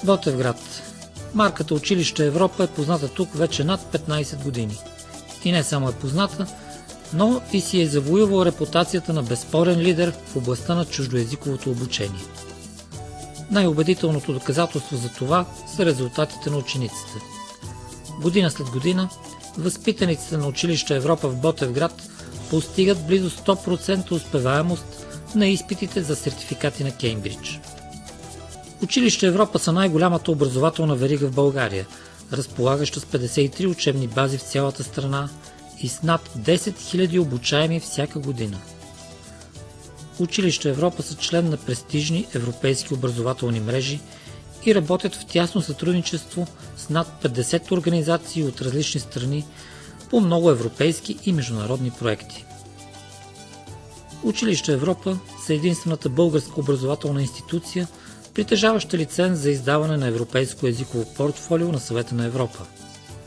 Ботевград. Марката Училище Европа е позната тук вече над 15 години. И не само е позната, но и си е завоювал репутацията на безспорен лидер в областта на чуждоезиковото обучение. Най-убедителното доказателство за това са резултатите на учениците. Година след година, възпитаниците на Училище Европа в Ботевград постигат близо 100% успеваемост на изпитите за сертификати на Кеймбридж. Училище Европа са най-голямата образователна верига в България, разполагаща с 53 учебни бази в цялата страна и с над 10 000 обучаеми всяка година. Училище Европа са член на престижни европейски образователни мрежи и работят в тясно сътрудничество с над 50 организации от различни страни по много европейски и международни проекти. Училище Европа са единствената българска образователна институция, притежаваща лиценз за издаване на европейско езиково портфолио на Съвета на Европа.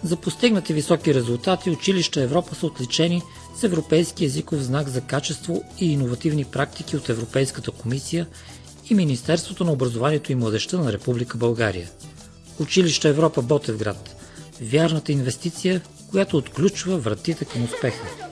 За постигнати високи резултати Училище Европа са отличени с Европейски езиков знак за качество и иновативни практики от Европейската комисия и Министерството на образованието и младежта на Република България. Училище Европа Ботевград – вярната инвестиция, която отключва вратите към успеха.